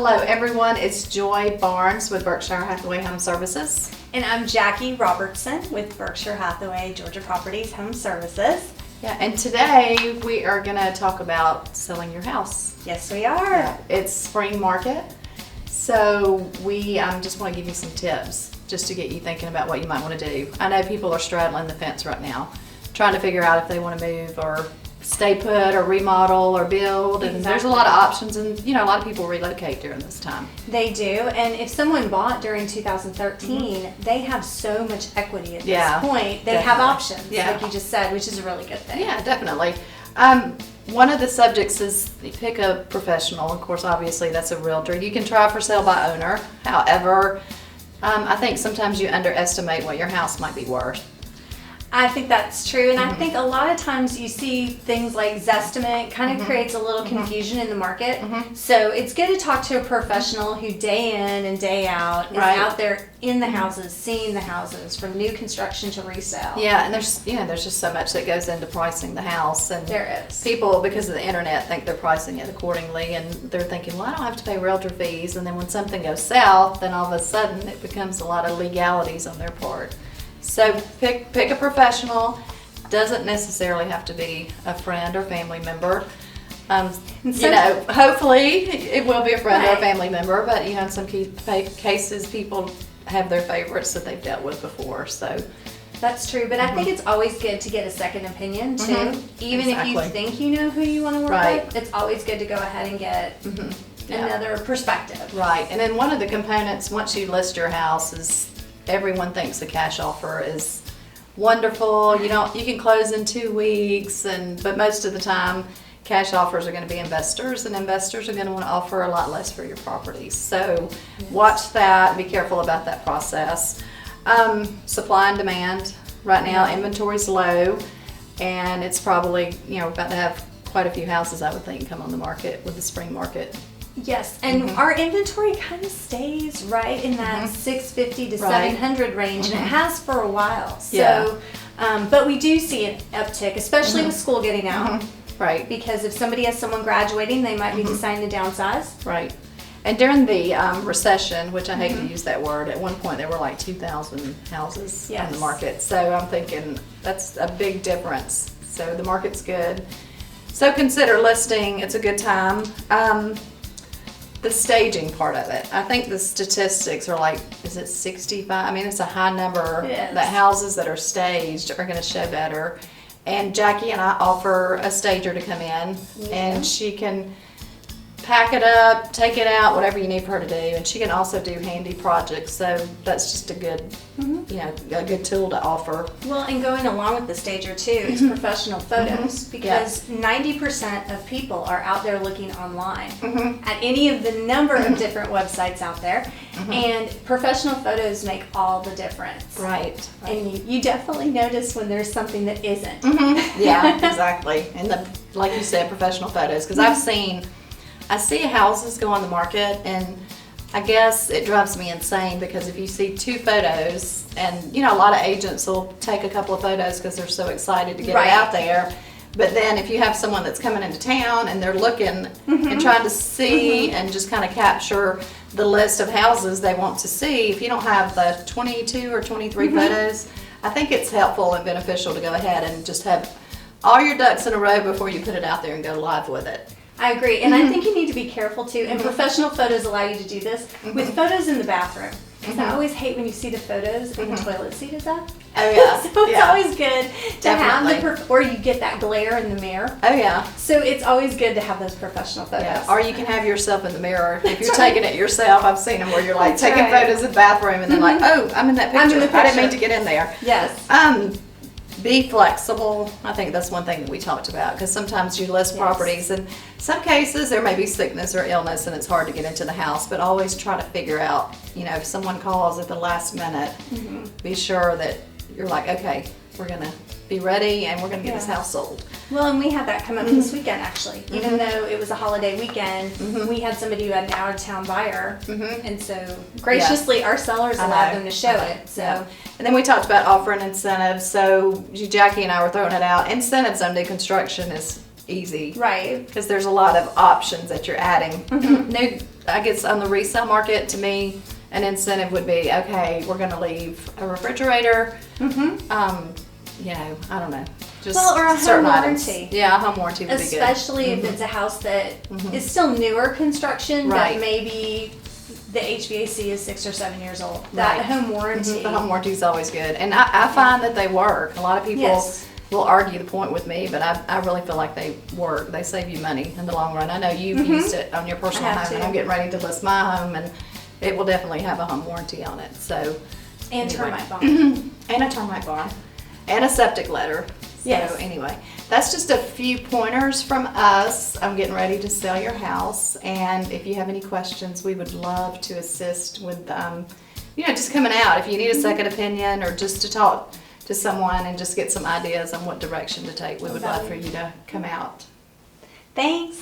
Hello everyone, it's Joy Barnes with Berkshire Hathaway Home Services. And I'm Jacqui Robertson with Berkshire Hathaway Georgia Properties Home Services. Yeah, and today we are going to talk about selling your house. Yes, we are. Yeah, it's spring market, so we just want to give you some tips just to get you thinking about what you might want to do. I know people are straddling the fence right now, trying to figure out if they want to move or stay put or remodel or build, and there's a lot of options, and a lot of people relocate during this time. They do, and if someone bought during 2013, they have so much equity at this point. They have options, like you just said, which is a really good thing. Yeah, definitely. One of the subjects is you pick a professional. Of course, obviously that's a realtor. You can try for sale by owner. However, I think sometimes you underestimate what your house might be worth. I think that's true, and I think a lot of times you see things like Zestimate kind of creates a little confusion in the market. So it's good to talk to a professional who day in and day out is out there in the houses, seeing the houses from new construction to resale. Yeah, and there's just so much that goes into pricing the house, and there is. People, because of the internet, think they're pricing it accordingly, and they're thinking, well, I don't have to pay realtor fees, and then when something goes south, then all of a sudden it becomes a lot of legalities on their part. So pick a professional. Doesn't necessarily have to be a friend or family member. Hopefully it will be a friend or a family member, but in some cases people have their favorites that they've dealt with before. So that's true, but I think it's always good to get a second opinion too. Even if you think you know who you want to work with, it's always good to go ahead and get another perspective. Right, and then one of the components once you list your house is everyone thinks a cash offer is wonderful. You can close in 2 weeks, but most of the time cash offers are going to be investors, and investors are going to want to offer a lot less for your properties. So watch that, be careful about that process. Supply and demand. Right now inventory's low, and it's probably about to have quite a few houses, I would think, come on the market with the spring market. Yes, and our inventory kind of stays right in that 650 to 700 range, and it has for a while. So, but we do see an uptick, especially with school getting out. Right. Because if somebody has someone graduating, they might be deciding to downsize. Right. And during the recession, which I hate to use that word, at one point there were like 2,000 houses on the market. So I'm thinking that's a big difference. So the market's good. So consider listing. It's a good time. The staging part of it. I think the statistics are like, is it 65? I mean, it's a high number. The houses that are staged are going to show better. And Jacqui and I offer a stager to come in, and she can pack it up, take it out, whatever you need for her to do. And she can also do handy projects. So that's just a good, a good tool to offer. Well, and going along with the stager too is professional photos, because 90% of people are out there looking online at any of the number of different websites out there, and professional photos make all the difference. Right. And you definitely notice when there's something that isn't. Yeah, exactly. And like you said, professional photos, because I see houses go on the market, and I guess it drives me insane because if you see 2 photos, and a lot of agents will take a couple of photos because they're so excited to get it out there, but then if you have someone that's coming into town and they're looking and trying to see and just kind of capture the list of houses they want to see, if you don't have the 22 or 23 photos, I think it's helpful and beneficial to go ahead and just have all your ducks in a row before you put it out there and go live with it. I agree, and I think you need to be careful too, and professional photos allow you to do this with photos in the bathroom. I always hate when you see the photos and the toilet seat is up. Oh yeah. So it's always good to have or you get that glare in the mirror. Oh yeah. So it's always good to have those professional photos. Yeah. Or you can have yourself in the mirror. If you're taking it yourself, I've seen them where you're like taking photos in the bathroom and then like, oh, I'm in that picture. I didn't mean to get in there. Yes. Be flexible. I think that's one thing that we talked about, because sometimes you list properties, and some cases there may be sickness or illness and it's hard to get into the house, but always try to figure out, if someone calls at the last minute, be sure that you're like, okay, we're going to be ready and we're going to get this house sold. Well, and we had that come up this weekend actually. Even though it was a holiday weekend, we had somebody who had an out-of-town buyer, and so graciously our sellers allowed them to show it. So, and then we talked about offering incentives. So Jacqui and I were throwing it out. Incentives on new construction is easy. Right. Because there's a lot of options that you're adding. I guess on the resale market, to me, an incentive would be, okay, we're going to leave a refrigerator. You know, I don't know. Just or a certain home items. warranty. Yeah, a home warranty would be good. Especially if it's a house that is still newer construction, Right. but maybe the HVAC is 6 or 7 years old. Right. That home warranty. The home warranty is always good. And I find that they work. A lot of people Yes. will argue the point with me, but I really feel like they work. They save you money in the long run. I know you've used it on your personal I have home, and to. I'm getting ready to list my home, and it will definitely have a home warranty on it. So, And anyway. termite bomb. And a termite barn. And a septic letter. So Yes. anyway, that's just a few pointers from us. I'm getting ready to sell your house, and if you have any questions, we would love to assist with, you know, just coming out. If you need a second opinion or just to talk to someone and just get some ideas on what direction to take, we would love for you to come out. Thanks.